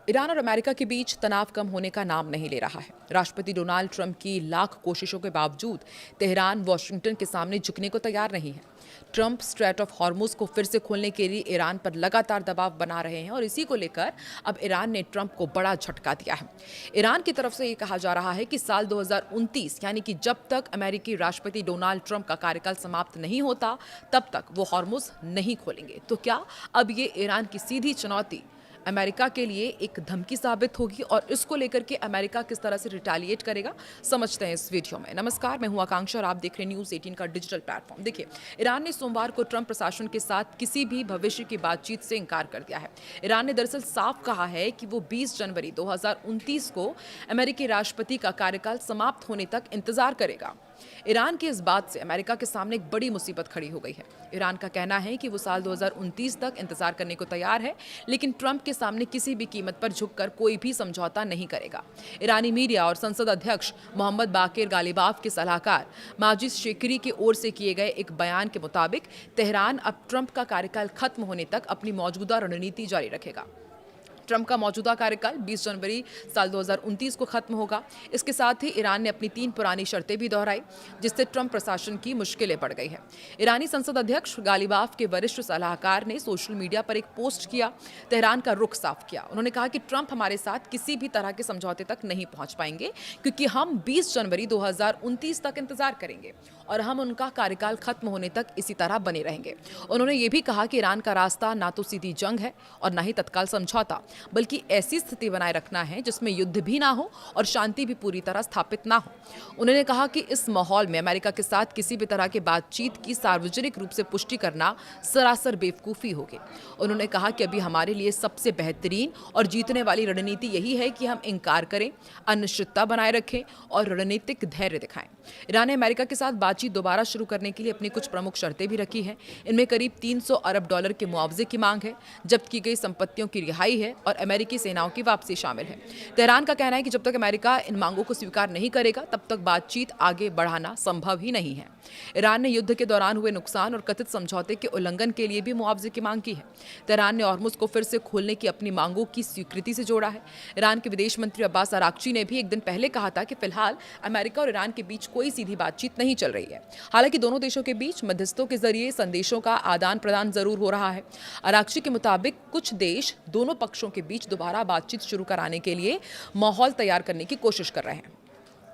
Iran और America के बीच तनाव कम होने का नाम नहीं ले रहा है। राष्ट्रपति डोनाल्ड ट्रंप की लाख कोशिशों के बावजूद तेहरान वॉशिंगटन के सामने झुकने को तैयार नहीं है। ट्रंप स्ट्रेट ऑफ हॉर्मुज को फिर से खोलने के लिए ईरान पर लगातार दबाव बना रहे हैं और इसी को लेकर अब ईरान ने ट्रंप को बड़ा झटका दिया है। ईरान की तरफ से ये कहा जा रहा है कि साल 2029 यानी कि जब तक अमेरिकी राष्ट्रपति डोनाल्ड ट्रंप का कार्यकाल समाप्त नहीं होता तब तक वो हॉर्मुज नहीं खोलेंगे। तो क्या अब ये ईरान की सीधी चुनौती अमेरिका के लिए एक धमकी साबित होगी और इसको लेकर के अमेरिका किस तरह से रिटेलिएट करेगा, समझते हैं इस वीडियो में। नमस्कार, मैं हूं आकांक्षा और आप देख रहे हैं न्यूज़ 18 का डिजिटल प्लेटफॉर्म। देखिए, ईरान ने सोमवार को ट्रंप प्रशासन के साथ किसी भी भविष्य की बातचीत से इनकार कर दिया है। ईरान ने दरअसल साफ कहा है कि वो 20 जनवरी 2029 को अमेरिकी राष्ट्रपति का कार्यकाल समाप्त होने तक इंतजार करेगा। ईरान की इस बात से अमेरिका के सामने एक बड़ी मुसीबत खड़ी हो गई है। ईरान का कहना है कि वो साल 2029 तक इंतजार करने को तैयार है, लेकिन ट्रंप के सामने किसी भी कीमत पर झुककर कोई भी समझौता नहीं करेगा। ईरानी मीडिया और संसद अध्यक्ष मोहम्मद बाकिर गालिबाफ के सलाहकार माजिद शेकरी की ओर से किए गए एक बयान के मुताबिक तेहरान अब ट्रंप का कार्यकाल खत्म होने तक अपनी मौजूदा रणनीति जारी रखेगा। ट्रंप का मौजूदा कार्यकाल 20 जनवरी साल 2029 को खत्म होगा। इसके साथ ही ईरान ने अपनी 3 पुरानी शर्तें भी दोहराई, जिससे ट्रंप प्रशासन की मुश्किलें बढ़ गई है। ईरानी संसद अध्यक्ष गालिबाफ के वरिष्ठ सलाहकार ने सोशल मीडिया पर एक पोस्ट किया, तेहरान का रुख साफ किया। उन्होंने कहा कि ट्रंप हमारे साथ किसी भी तरह के समझौते तक नहीं पहुंच पाएंगे, क्योंकि हम 20 जनवरी 2029 तक इंतजार करेंगे और हम उनका कार्यकाल खत्म होने तक इसी तरह बने रहेंगे। उन्होंने ये भी कहा कि ईरान का रास्ता ना तो सीधी जंग है और ना ही तत्काल समझौता, बल्कि ऐसी स्थिति बनाए रखना है जिसमें युद्ध भी ना हो और शांति भी पूरी तरह स्थापित ना हो। उन्होंने कहा कि इस माहौल में अमेरिका के साथ किसी भी तरह की बातचीत की सार्वजनिक रूप से पुष्टि करना सरासर बेवकूफ़ी होगी। उन्होंने कहा कि अभी हमारे लिए सबसे बेहतरीन और जीतने वाली रणनीति यही है कि हम इनकार करें, अनिश्चितता बनाए रखें और रणनीतिक धैर्य दिखाएं। ईरान ने अमेरिका के साथ बातचीत दोबारा शुरू करने के लिए अपनी कुछ प्रमुख शर्तें भी रखी हैं। इनमें करीब 300 अरब डॉलर के मुआवजे की मांग है, जब्त की गई संपत्तियों की रिहाई है और अमेरिकी सेनाओं की वापसी शामिल है। तेहरान का कहना है कि जब तक अमेरिका इन मांगों को स्वीकार नहीं करेगा तब तक बातचीत आगे बढ़ाना संभव ही नहीं है। ईरान ने युद्ध के दौरान हुए नुकसान और कथित समझौते के उल्लंघन के लिए भी मुआवजे की मांग की है। तेहरान ने हॉर्मुज को फिर से खोलने की अपनी मांगों की स्वीकृति से जोड़ा है। ईरान के विदेश मंत्री अब्बास अराक्ची ने भी एक दिन पहले कहा था कि फिलहाल अमेरिका और ईरान के बीच कोई सीधी बातचीत नहीं चल रही है। हालांकि दोनों देशों के बीच मध्यस्थों के जरिए संदेशों का आदान प्रदान जरूर हो रहा है। अराक्ची के मुताबिक कुछ देश दोनों पक्षों के बीच दोबारा बातचीत शुरू कराने के लिए माहौल तैयार करने की कोशिश कर रहे हैं,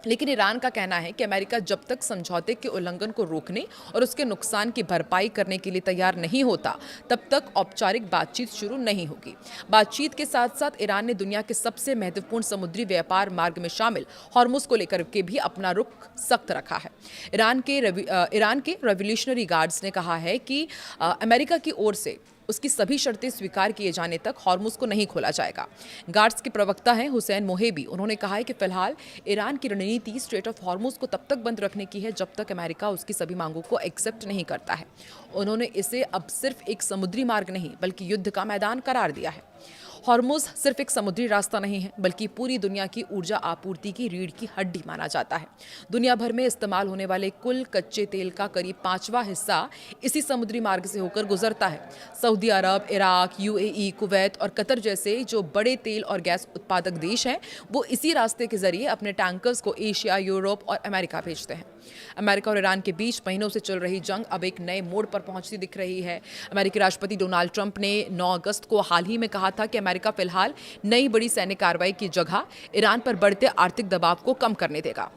लेकिन ईरान का कहना है कि अमेरिका जब तक समझौते के उल्लंघन को रोकने और उसके नुकसान की भरपाई करने के लिए तैयार नहीं होता तब तक औपचारिक बातचीत शुरू नहीं होगी। बातचीत के साथ साथ ईरान ने दुनिया के सबसे महत्वपूर्ण समुद्री व्यापार मार्ग में शामिल हॉर्मुज को लेकर के भी अपना रुख सख्त रखा है। ईरान के रेवोल्यूशनरी गार्ड्स ने कहा है कि अमेरिका की ओर से उसकी सभी शर्तें स्वीकार किए जाने तक हॉर्मुज को नहीं खोला जाएगा। गार्ड्स के प्रवक्ता हैं हुसैन मोहेबी। उन्होंने कहा है कि फिलहाल ईरान की रणनीति स्ट्रेट ऑफ हॉर्मुज को तब तक बंद रखने की है जब तक अमेरिका उसकी सभी मांगों को एक्सेप्ट नहीं करता है। उन्होंने इसे अब सिर्फ एक समुद्री मार्ग नहीं बल्कि युद्ध का मैदान करार दिया है। हॉर्मुज सिर्फ एक समुद्री रास्ता नहीं है बल्कि पूरी दुनिया की ऊर्जा आपूर्ति की रीढ़ की हड्डी माना जाता है। दुनिया भर में इस्तेमाल होने वाले कुल कच्चे तेल का करीब 5वां हिस्सा इसी समुद्री मार्ग से होकर गुजरता है। सऊदी अरब, इराक, यूएई, कुवैत और कतर जैसे जो बड़े तेल और गैस उत्पादक देश हैं, वो इसी रास्ते के जरिए अपने टैंकर्स को एशिया, यूरोप और अमेरिका भेजते हैं। अमेरिका और ईरान के बीच महीनों से चल रही जंग अब एक नए मोड़ पर पहुंचती दिख रही है। अमेरिकी राष्ट्रपति डोनाल्ड ट्रंप ने 9 अगस्त को हाल ही में कहा था कि अमेरिका फिलहाल नई बड़ी सैन्य कार्रवाई की जगह ईरान पर बढ़ते आर्थिक दबाव को कम करने देगा।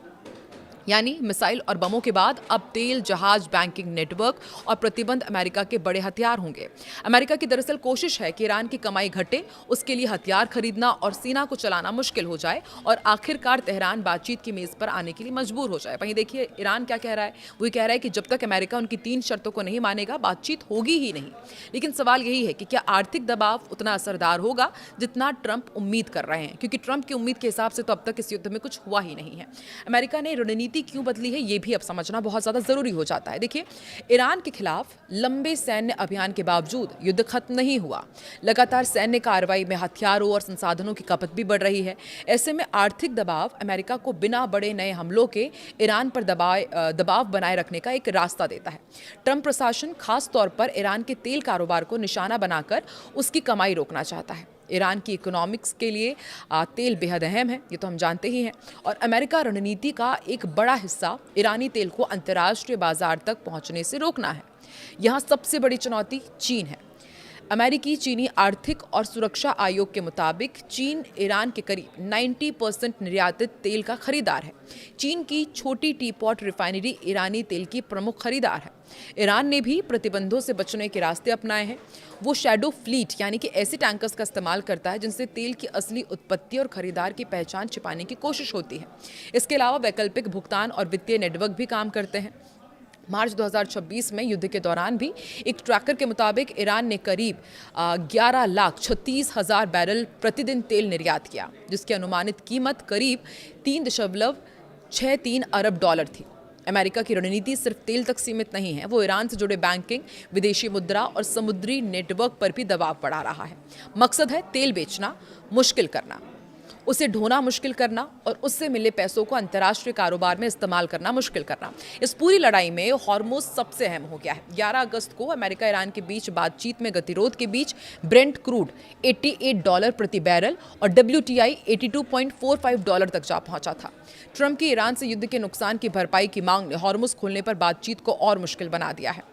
यानी मिसाइल और बमों के बाद अब तेल, जहाज, बैंकिंग नेटवर्क और प्रतिबंध अमेरिका के बड़े हथियार होंगे। अमेरिका की दरअसल कोशिश है कि ईरान की कमाई घटे, उसके लिए हथियार खरीदना और सेना को चलाना मुश्किल हो जाए और आखिरकार तेहरान बातचीत की मेज पर आने के लिए मजबूर हो जाए। वहीं देखिए ईरान क्या कह रहा है, वो कह रहा है कि जब तक अमेरिका उनकी 3 शर्तों को नहीं मानेगा बातचीत होगी ही नहीं। लेकिन सवाल यही है कि क्या आर्थिक दबाव उतना असरदार होगा जितना ट्रंप उम्मीद कर रहे हैं, क्योंकि ट्रंप की उम्मीद के हिसाब से तो अब तक इस युद्ध में कुछ हुआ ही नहीं है। अमेरिका ने रणनीति क्यों बदली है ये भी अब समझना बहुत ज्यादा जरूरी हो जाता है। देखिए, ईरान के खिलाफ लंबे सैन्य अभियान के बावजूद युद्ध खत्म नहीं हुआ। लगातार सैन्य कार्रवाई में हथियारों और संसाधनों की खपत भी बढ़ रही है। ऐसे में आर्थिक दबाव अमेरिका को बिना बड़े नए हमलों के ईरान पर दबाव बनाए रखने का एक रास्ता देता है। ट्रंप प्रशासन खास तौर पर ईरान के तेल कारोबार को निशाना बनाकर उसकी कमाई रोकना चाहता है। ईरान की इकोनॉमिक्स के लिए तेल बेहद अहम है, ये तो हम जानते ही हैं। और अमेरिका रणनीति का एक बड़ा हिस्सा ईरानी तेल को अंतर्राष्ट्रीय बाजार तक पहुंचने से रोकना है। यहाँ सबसे बड़ी चुनौती चीन है। अमेरिकी चीनी आर्थिक और सुरक्षा आयोग के मुताबिक चीन ईरान के करीब 90% निर्यातित तेल का खरीदार है। चीन की छोटी टीपॉट रिफाइनरी ईरानी तेल की प्रमुख खरीदार है। ईरान ने भी प्रतिबंधों से बचने के रास्ते अपनाए हैं। वो शैडो फ्लीट यानी कि ऐसे टैंकर्स का इस्तेमाल करता है जिनसे तेल की असली उत्पत्ति और खरीदार की पहचान छिपाने की कोशिश होती है। इसके अलावा वैकल्पिक भुगतान और वित्तीय नेटवर्क भी काम करते हैं। मार्च 2026 में युद्ध के दौरान भी एक ट्रैकर के मुताबिक ईरान ने करीब 11,36,000 बैरल प्रतिदिन तेल निर्यात किया, जिसकी अनुमानित कीमत करीब 3.63 अरब डॉलर थी। अमेरिका की रणनीति सिर्फ तेल तक सीमित नहीं है, वो ईरान से जुड़े बैंकिंग, विदेशी मुद्रा और समुद्री नेटवर्क पर भी दबाव बढ़ा रहा है। मकसद है तेल बेचना मुश्किल करना, उसे ढोना मुश्किल करना और उससे मिले पैसों को अंतर्राष्ट्रीय कारोबार में इस्तेमाल करना मुश्किल करना। इस पूरी लड़ाई में हॉर्मुज़ सबसे अहम हो गया है। 11 अगस्त को अमेरिका ईरान के बीच बातचीत में गतिरोध के बीच ब्रेंट क्रूड $88 प्रति बैरल और WTI $82.45 तक जा पहुंचा था। ट्रंप की ईरान से युद्ध के नुकसान की भरपाई की मांग ने हॉर्मुज़ खोलने पर बातचीत को और मुश्किल बना दिया है।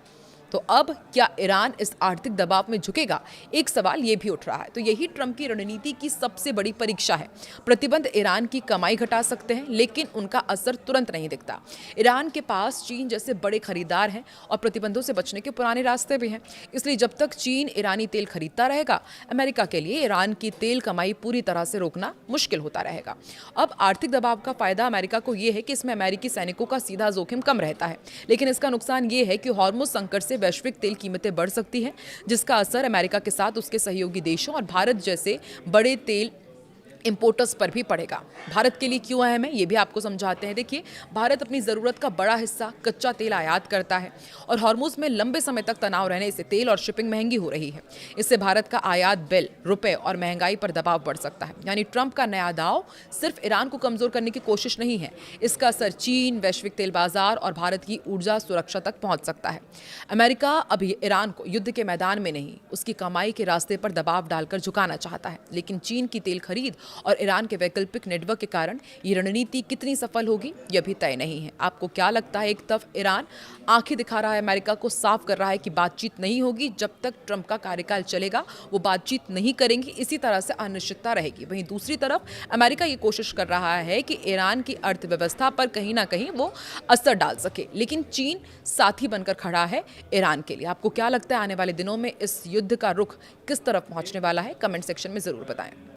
तो अब क्या ईरान इस आर्थिक दबाव में झुकेगा? एक सवाल ये भी उठ रहा है। तो यही ट्रंप की रणनीति की सबसे बड़ी परीक्षा है। प्रतिबंध ईरान की कमाई घटा सकते हैं, लेकिन उनका असर तुरंत नहीं दिखता। ईरान के पास चीन जैसे बड़े खरीदार हैं और प्रतिबंधों से बचने के पुराने रास्ते भी हैं। इसलिए जब तक चीन ईरानी तेल खरीदता रहेगा, अमेरिका के लिए ईरान की तेल कमाई पूरी तरह से रोकना मुश्किल होता रहेगा। अब आर्थिक दबाव का फायदा अमेरिका को यह है कि इसमें अमेरिकी सैनिकों का सीधा जोखिम कम रहता है, लेकिन इसका नुकसान ये है कि हॉर्मुज़ संकट से वैश्विक तेल कीमतें बढ़ सकती हैं, जिसका असर अमेरिका के साथ उसके सहयोगी देशों और भारत जैसे बड़े तेल इंपोर्टर्स पर भी पड़ेगा। भारत के लिए क्यों अहम है, ये भी आपको समझाते हैं। देखिए, भारत अपनी ज़रूरत का बड़ा हिस्सा कच्चा तेल आयात करता है और हॉर्मुज़ में लंबे समय तक तनाव रहने से तेल और शिपिंग महंगी हो रही है। इससे भारत का आयात बिल, रुपए और महंगाई पर दबाव बढ़ सकता है। यानी ट्रंप का नया दाव सिर्फ ईरान को कमज़ोर करने की कोशिश नहीं है, इसका असर चीन, वैश्विक तेल बाजार और भारत की ऊर्जा सुरक्षा तक पहुँच सकता है। अमेरिका अभी ईरान को युद्ध के मैदान में नहीं, उसकी कमाई के रास्ते पर दबाव डालकर झुकाना चाहता है, लेकिन चीन की तेल खरीद और ईरान के वैकल्पिक नेटवर्क के कारण ये रणनीति कितनी सफल होगी, यह भी तय नहीं है। आपको क्या लगता है? एक तरफ ईरान आंखें दिखा रहा है, अमेरिका को साफ कर रहा है कि बातचीत नहीं होगी, जब तक ट्रंप का कार्यकाल चलेगा वो बातचीत नहीं करेंगी, इसी तरह से अनिश्चितता रहेगी। वहीं दूसरी तरफ अमेरिका ये कोशिश कर रहा है कि ईरान की अर्थव्यवस्था पर कहीं ना कहीं वो असर डाल सके, लेकिन चीन साथी बनकर खड़ा है ईरान के लिए। आपको क्या लगता है आने वाले दिनों में इस युद्ध का रुख किस तरफ पहुंचने वाला है? कमेंट सेक्शन में जरूर बताएं।